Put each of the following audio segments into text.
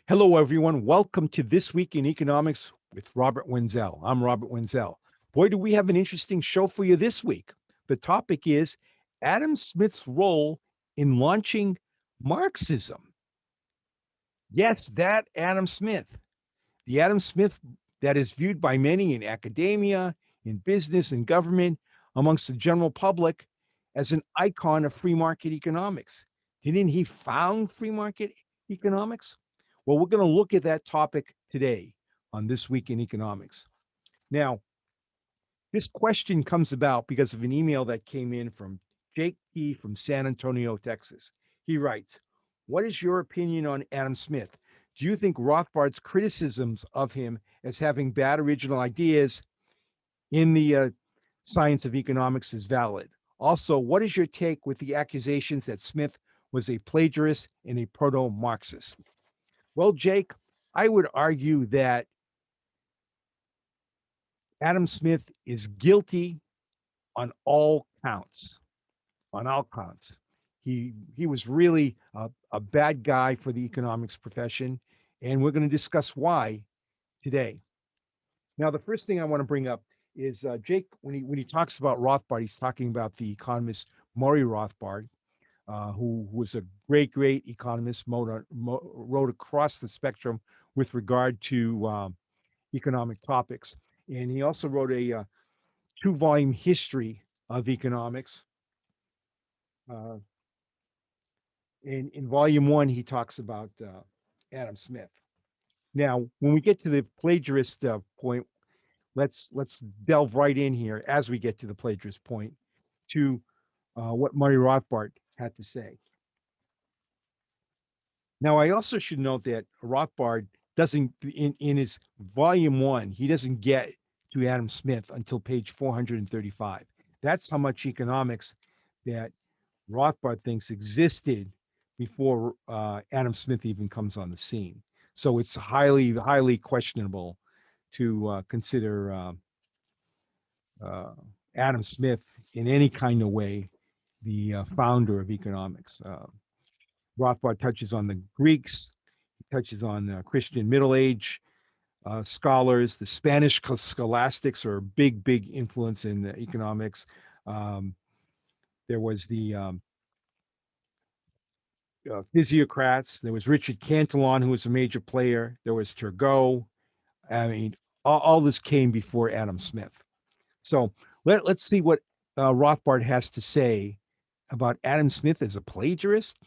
Hello, everyone. Welcome to This Week in Economics with Robert Wenzel. I'm Robert Wenzel. Boy, do we have an interesting show for you this week. The topic is Adam Smith's role in launching Marxism. Yes, that Adam Smith. The Adam Smith that is viewed by many in academia, in business, and government, amongst the general public, as an icon of free market economics. Didn't he found free market economics? Well, we're going to look at that topic today on This Week in Economics. Now, this question comes about because of an email that came in from Jake Key from San Antonio, Texas. He writes, "What is your opinion on Adam Smith? Do you think Rothbard's criticisms of him as having bad original ideas in the science of economics is valid? Also, what is your take with the accusations that Smith was a plagiarist and a proto Marxist?" Well, Jake, I would argue that Adam Smith is guilty on all counts. On all counts. He was really a bad guy for the economics profession, and we're going to discuss why today. Now, the first thing I want to bring up is Jake, when he talks about Rothbard, he's talking about the economist Murray Rothbard, who was a great economist, wrote across the spectrum with regard to economic topics. And he also wrote a two-volume history of economics. Uh, in volume one, he talks about Adam Smith. Now, when we get to the plagiarist point, let's delve right in here as we get to the plagiarist point to what Murray Rothbard had to say. Now, I also should note that Rothbard doesn't, in his volume one, he doesn't get to Adam Smith until page 435. That's how much economics that Rothbard thinks existed before Adam Smith even comes on the scene. So it's highly questionable to consider uh, Adam Smith in any kind of way the founder of economics. Rothbard touches on the Greeks, touches on Christian Middle Age scholars. The Spanish scholastics are a big influence in economics. Um, there was the physiocrats. There was Richard Cantillon, who was a major player. There was Turgot. I mean, all this came before Adam Smith. So let's see what Rothbard has to say about Adam Smith as a plagiarist.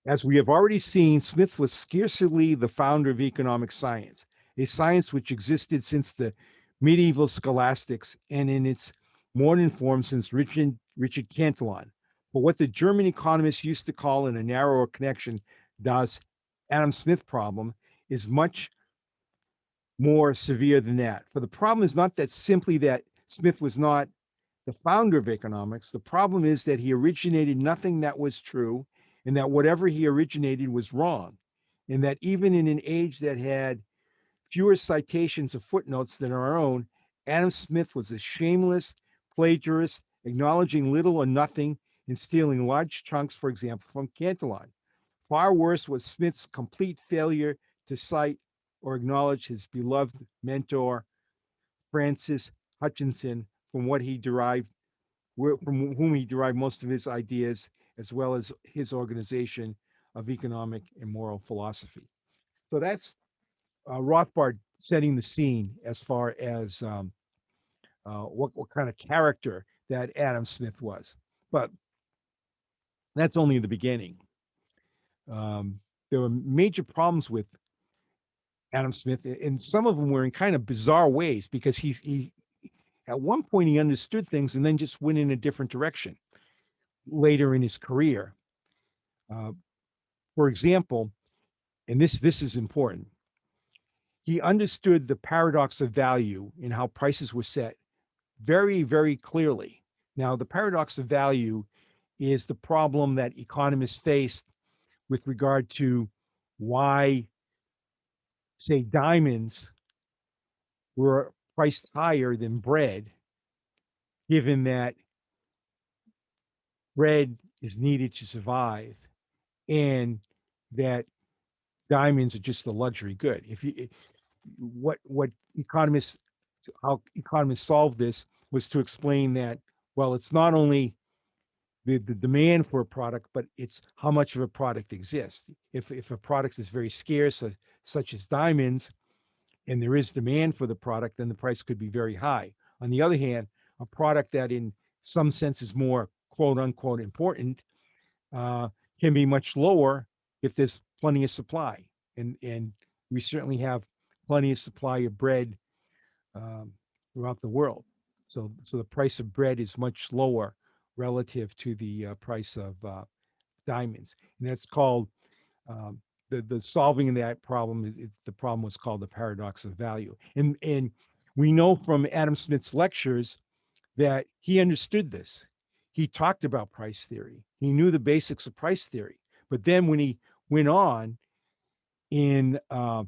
As we have already seen, Smith was scarcely the founder of economic science, a science which existed since the medieval scholastics and in its modern form since Richard Cantillon. But what the German economists used to call in a narrower connection, das Adam Smith problem, is much more severe than that. For the problem is not that simply that Smith was not the founder of economics. The problem is that he originated nothing that was true, and that whatever he originated was wrong. And that even in an age that had fewer citations of footnotes than our own, Adam Smith was a shameless plagiarist, acknowledging little or nothing and stealing large chunks, for example, from Cantillon. Far worse was Smith's complete failure to cite or acknowledge his beloved mentor, Francis Hutchinson, from whom he derived most of his ideas, as well as his organization of economic and moral philosophy. So that's Rothbard setting the scene as far as what kind of character that Adam Smith was. But that's only the beginning. There were major problems with Adam Smith, and some of them were in kind of bizarre ways because he at one point he understood things and then just went in a different direction later in his career. Uh, for example, and this is important, he understood the paradox of value and how prices were set very clearly. Now, the paradox of value is the problem that economists faced with regard to why, say, diamonds were priced higher than bread, given that bread is needed to survive and that diamonds are just a luxury good. If you what economists how economists solve this was to explain that, well, it's not only the demand for a product, but it's how much of a product exists. If a product is very scarce, such as diamonds, and there is demand for the product, then the price could be very high. On the other hand, a product that in some sense is more quote unquote important uh, can be much lower if there's plenty of supply. And we certainly have plenty of supply of bread um, throughout the world. So the price of bread is much lower relative to the price of diamonds, and that's called um, the solving of that problem is it's the problem was called the paradox of value. And we know from Adam Smith's lectures that he understood this. He talked about price theory. He knew the basics of price theory. But then when he went on in uh,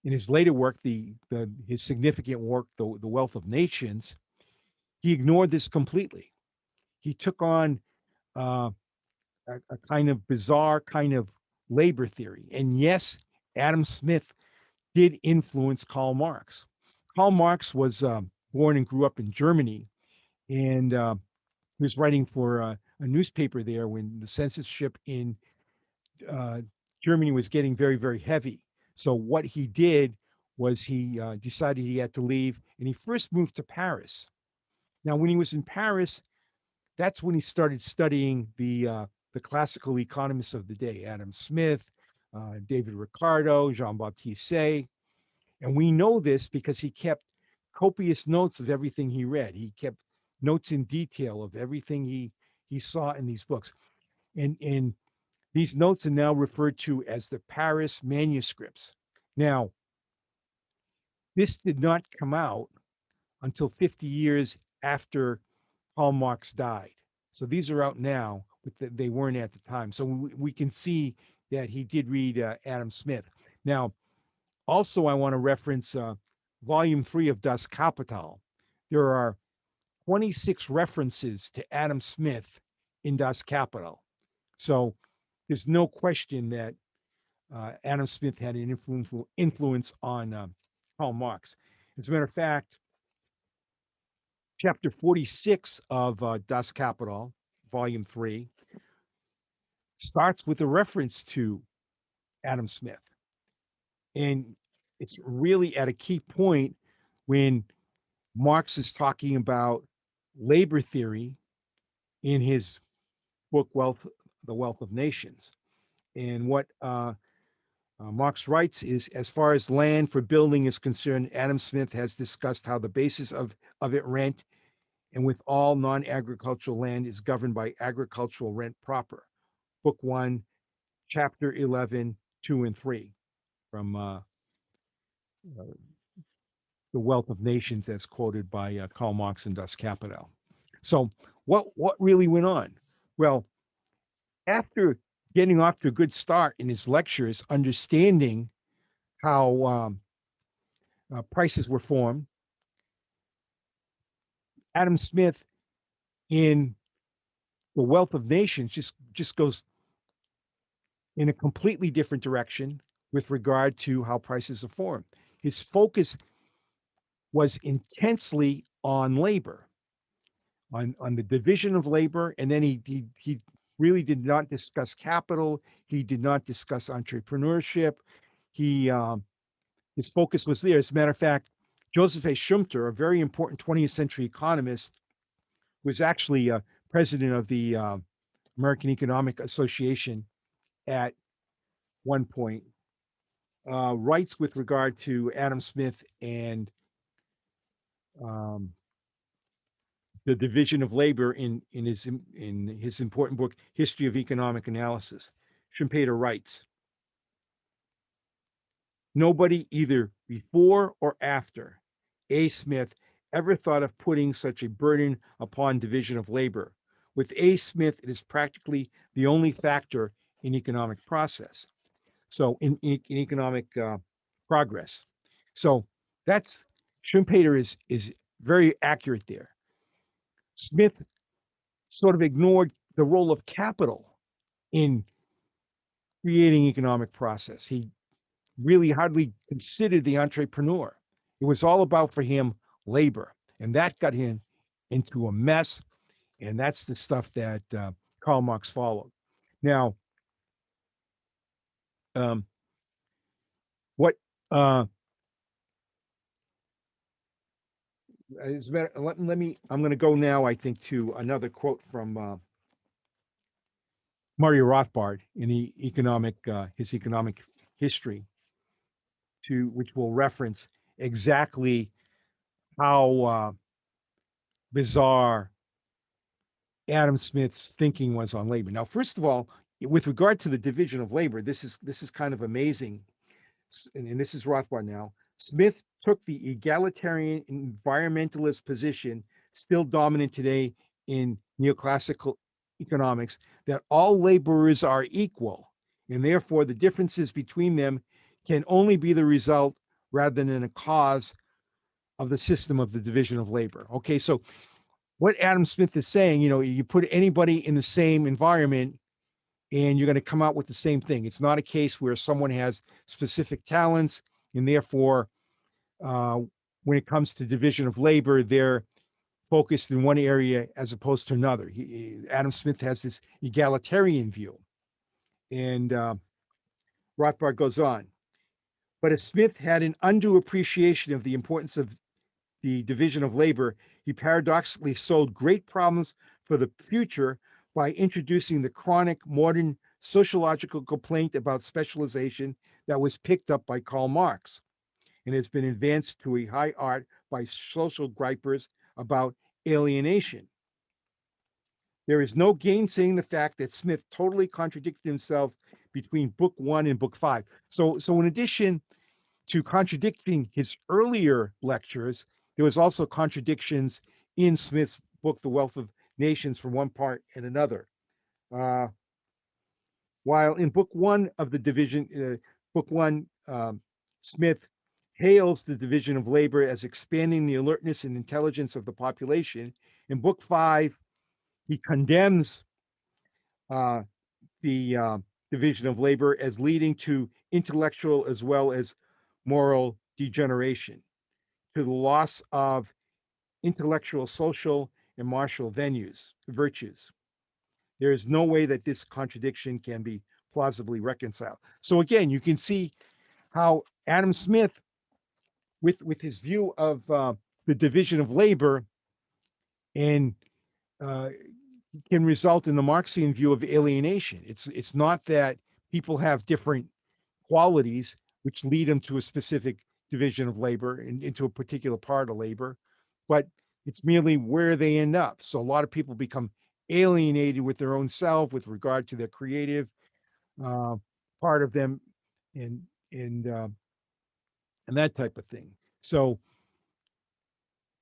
in his later work, the his significant work, the Wealth of Nations, he ignored this completely. He took on uh, a kind of bizarre kind of labor theory. And yes, Adam Smith did influence Karl Marx. Karl Marx was born and grew up in Germany, and he was writing for a newspaper there when the censorship in uh, Germany was getting very, very heavy. So what he did was he decided he had to leave, and he first moved to Paris. Now, when he was in Paris, that's when he started studying the classical economists of the day: Adam Smith, David Ricardo, Jean-Baptiste Say. And we know this because he kept copious notes of everything he read. He kept notes in detail of everything he saw in these books. And these notes are now referred to as the Paris manuscripts. Now, this did not come out until 50 years after Karl Marx died. So these are out now, but they weren't at the time. So we can see that he did read Adam Smith. Now, also, I want to reference volume 3 of Das Kapital. There are 26 references to Adam Smith in Das Kapital. So there's no question that Adam Smith had an influence on Karl Marx. As a matter of fact, chapter 46 of Das Kapital, volume 3, starts with a reference to Adam Smith. And it's really at a key point when Marx is talking about labor theory in his book The Wealth of Nations. And what Marx writes is, as far as land for building is concerned, Adam Smith has discussed how the basis of it rent and with all non-agricultural land is governed by agricultural rent proper. Book 1, chapter 11, 2 and 3 from The Wealth of Nations as quoted by Karl Marx in Das Kapital. So what really went on? Well, after getting off to a good start in his lectures, understanding how prices were formed, Adam Smith in The Wealth of Nations just goes in a completely different direction with regard to how prices are formed. His focus was intensely on labor, on the division of labor, and then he really did not discuss capital. He did not discuss entrepreneurship. He his focus was there. As a matter of fact, Joseph A. Schumpeter, a very important 20th century economist, was actually president of the American Economic Association at one point. Writes with regard to Adam Smith and um, the division of labor in his important book, History of Economic Analysis. Schumpeter writes, nobody either before or after A. Smith ever thought of putting such a burden upon division of labor. With A. Smith, it is practically the only factor in economic process. So in economic progress. So that's Schumpeter is very accurate there. Smith sort of ignored the role of capital in creating economic process. really hardly considered the entrepreneur. It was all about for him labor, and that got him into a mess. And that's the stuff that Karl Marx followed. Now, um, what uh, is better, let me, I'm going to go now, I think, to another quote from Murray Rothbard in the his economic history, to which will reference exactly how bizarre Adam Smith's thinking was on labor. Now, first of all, with regard to the division of labor, this is kind of amazing, and this is Rothbard now. Smith took the egalitarian environmentalist position, still dominant today in neoclassical economics, that all laborers are equal, and therefore the differences between them can only be the result rather than a cause of the system of the division of labor. Okay, so what Adam Smith is saying, you put anybody in the same environment and you're going to come out with the same thing. It's not a case where someone has specific talents and therefore, uh, when it comes to division of labor, they're focused in one area as opposed to another. Adam Smith has this egalitarian view. And Rothbard goes on. But if Smith had an undue appreciation of the importance of the division of labor, he paradoxically sold great problems for the future by introducing the chronic modern sociological complaint about specialization that was picked up by Karl Marx and has been advanced to a high art by social gripers about alienation. There is no gainsaying the fact that Smith totally contradicted himself between book 1 and book 5. So in addition to contradicting his earlier lectures, there was also contradictions in Smith's book, The Wealth of Nations, from one part and another. Uh, while in book 1 of the division, book 1, Smith hails the division of labor as expanding the alertness and intelligence of the population. In book 5, he condemns uh, the division of labor as leading to intellectual as well as moral degeneration, to the loss of intellectual, social, and martial virtues. There is no way that this contradiction can be plausibly reconciled. So again, you can see how Adam Smith, with his view of the division of labor, and uh, can result in the Marxian view of alienation. It's not that people have different qualities which lead them to a specific division of labor and into a particular part of labor, but it's merely where they end up. So a lot of people become alienated with their own self with regard to their creative uh, part of them, and and uh, and that type of thing. So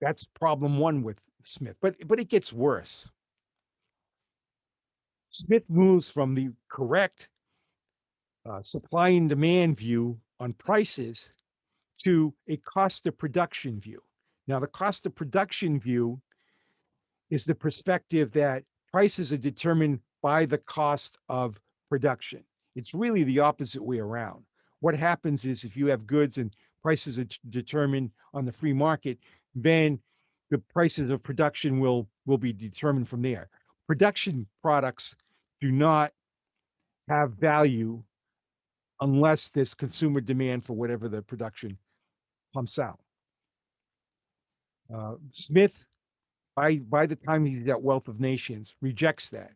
that's problem one with Smith. But it gets worse. Smith moves from the correct supply and demand view on prices to a cost of production view. Now, the cost of production view is the perspective that prices are determined by the cost of production. It's really the opposite way around. What happens is if you have goods and prices are determined on the free market, then the prices of production will be determined from there. Production products do not have value unless there's consumer demand for whatever the production pumps out. Smith, by the time he's at Wealth of Nations, rejects that.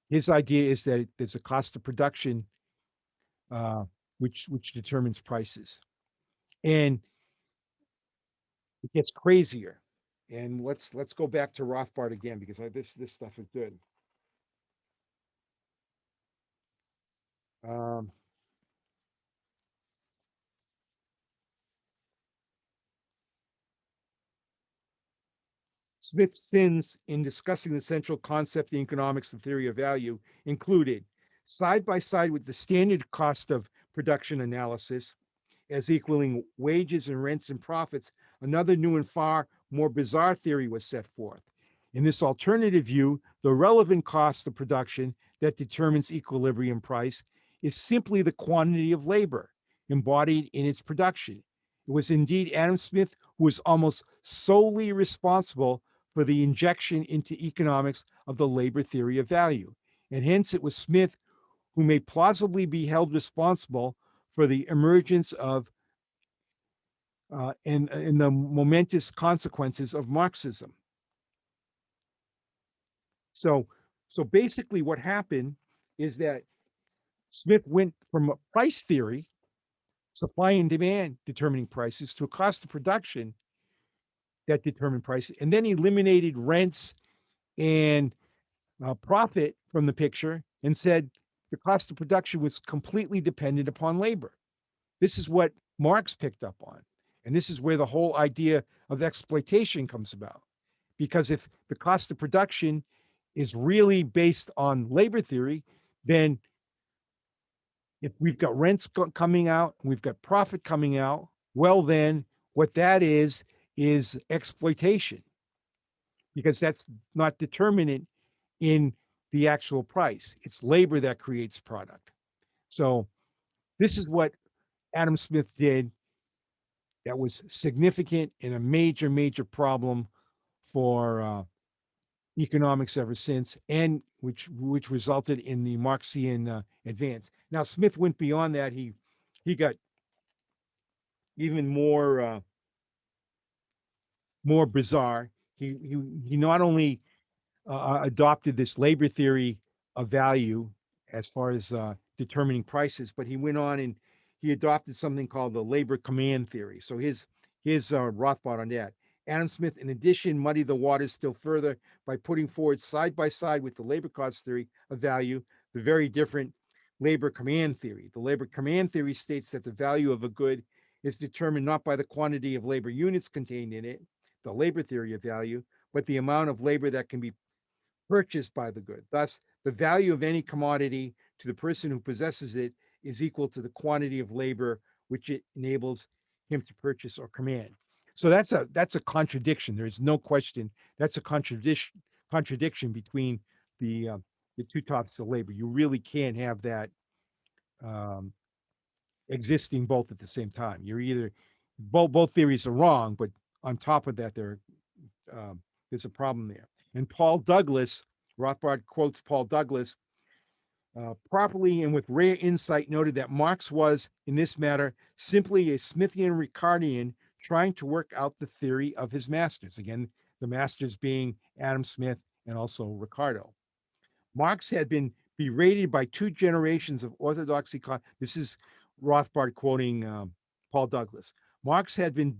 His idea is that there's a cost of production, uh, which determines prices, and it gets crazier. And let's go back to Rothbard again because this stuff is good. Um, Smith's sins in discussing the central concept in economics and theory of value included side by side with the standard cost of production analysis as equaling wages and rents and profits, another new and far more bizarre theory was set forth. In this alternative view, the relevant cost of production that determines equilibrium price is simply the quantity of labor. embodied in its production. It was indeed Adam Smith who was almost solely responsible for the injection into economics of the labor theory of value. And hence, it was Smith who may plausibly be held responsible for the emergence of and the momentous consequences of Marxism. So, so basically, what happened is that Smith went from a price theory, supply and demand determining prices, to a cost of production that determined prices, and then he eliminated rents and profit from the picture and said the cost of production was completely dependent upon labor. This is what Marx picked up on. And this is where the whole idea of exploitation comes about. Because if the cost of production is really based on labor theory, then if we've got rents coming out, we've got profit coming out, well, then what that is exploitation, because that's not determinant in the actual price. It's labor that creates product. So this is what Adam Smith did that was significant and a major, major problem for economics ever since, and which resulted in the Marxian advance. Now Smith went beyond that. He got even more bizarre. He not only adopted this labor theory of value as far as determining prices, but he went on and he adopted something called the labor command theory. So his Rothbard on that. Adam Smith, in addition, muddied the waters still further by putting forward side by side with the labor cost theory of value the very different labor command theory. The labor command theory states that the value of a good is determined not by the quantity of labor units contained in it, the labor theory of value, but the amount of labor that can be purchased by the good. Thus, the value of any commodity to the person who possesses it is equal to the quantity of labor which it enables him to purchase or command. So that's a contradiction. There is no question. That's a contradiction between the two types of labor. You really can't have that um, existing both at the same time. You're either both theories are wrong, but on top of that, there's a problem there. And Paul Douglas, Rothbard quotes Paul Douglas, properly and with rare insight noted that Marx was, in this matter, simply a Smithian Ricardian trying to work out the theory of his masters. Again, the masters being Adam Smith and also Ricardo. Marx had been berated by two generations of orthodox This is Rothbard quoting Paul Douglas. Marx had been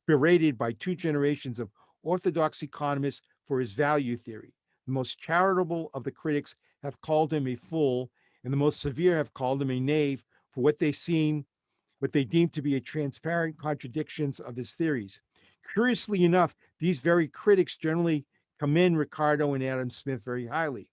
berated by two generations of orthodox economists for his value theory. The most charitable of the critics have called him a fool, and the most severe have called him a knave for what they deem to be a transparent contradictions of his theories. Curiously enough, these very critics generally commend Ricardo and Adam Smith very highly.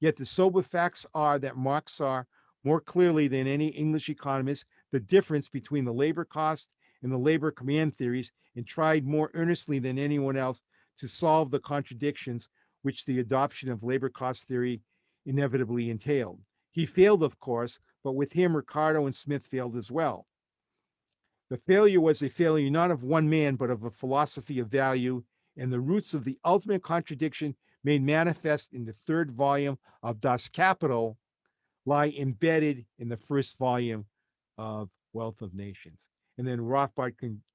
Yet the sober facts are that Marx saw more clearly than any English economist the difference between the labor cost and the labor command theories, and tried more earnestly than anyone else to solve the contradictions which the adoption of labor cost theory inevitably entailed. He failed, of course, but with him, Ricardo and Smith failed as well. The failure was a failure not of one man, but of a philosophy of value, and the roots of the ultimate contradiction made manifest in the third volume of Das Kapital lie embedded in the first volume of Wealth of Nations. And then Rothbard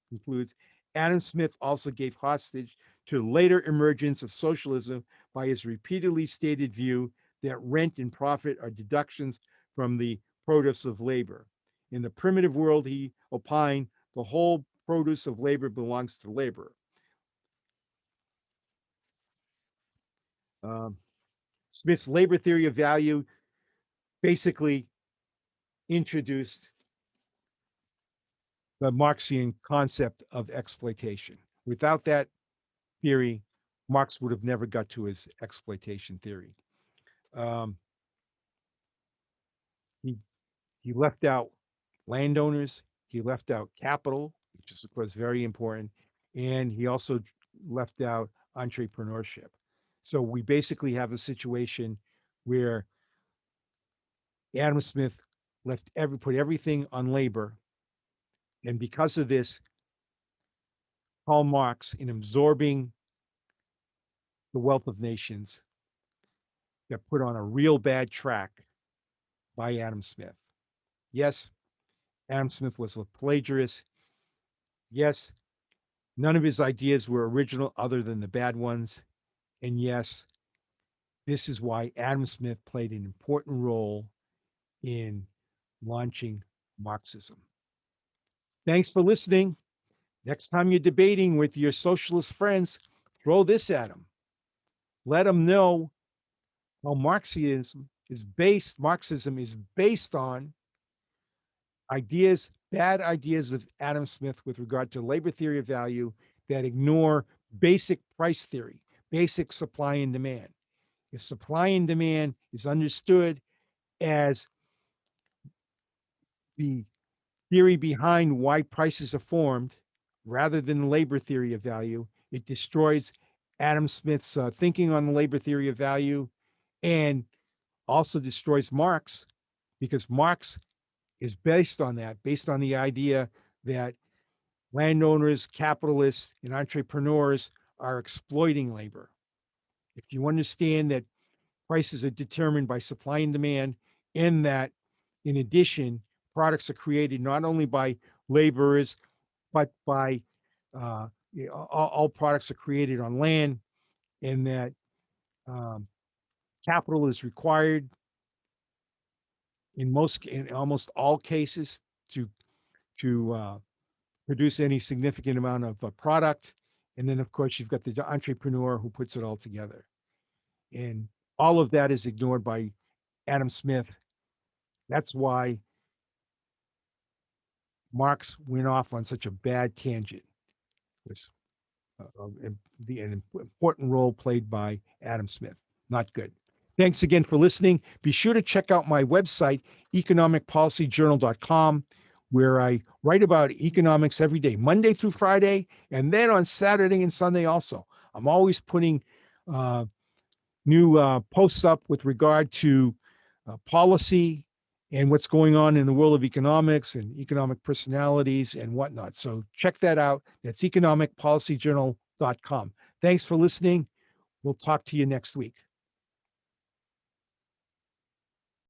concludes, Adam Smith also gave hostage to the later emergence of socialism by his repeatedly stated view that rent and profit are deductions from the produce of labor. In the primitive world, he opined, the whole produce of labor belongs to the laborer. Um, Smith's labor theory of value basically introduced the Marxian concept of exploitation. Without that theory, Marx would have never got to his exploitation theory. Um, he he left out landowners, he left out capital, which is of course very important, and he also left out entrepreneurship. So we basically have a situation where Adam Smith put everything on labor, And because of this, Karl Marx, in absorbing the wealth of nations, got put on a real bad track by Adam Smith. Yes, Adam Smith was a plagiarist. Yes, none of his ideas were original other than the bad ones. And yes, this is why Adam Smith played an important role in launching Marxism. Thanks for listening. Next time you're debating with your socialist friends, throw this at them. Let them know how Marxism is based on bad ideas of Adam Smith with regard to labor theory of value that ignore basic price theory, basic supply and demand. If supply and demand is understood as the theory behind why prices are formed rather than labor theory of value, it destroys Adam Smith's thinking on the labor theory of value and also destroys Marx because Marx is based on the idea that landowners, capitalists, and entrepreneurs are exploiting labor. If you understand that prices are determined by supply and demand, and that in addition, products are created not only by laborers, but by all products are created on land, and that um, capital is required in almost all cases to produce any significant amount of product. And then, of course, you've got the entrepreneur who puts it all together. And all of that is ignored by Adam Smith. That's why Marx went off on such a bad tangent. It was an important role played by Adam Smith. Not good. Thanks again for listening. Be sure to check out my website, economicpolicyjournal.com, where I write about economics every day, Monday through Friday, and then on Saturday and Sunday also. I'm always putting new posts up with regard to policy and what's going on in the world of economics and economic personalities and whatnot. So check that out. That's economicpolicyjournal.com. Thanks for listening. We'll talk to you next week.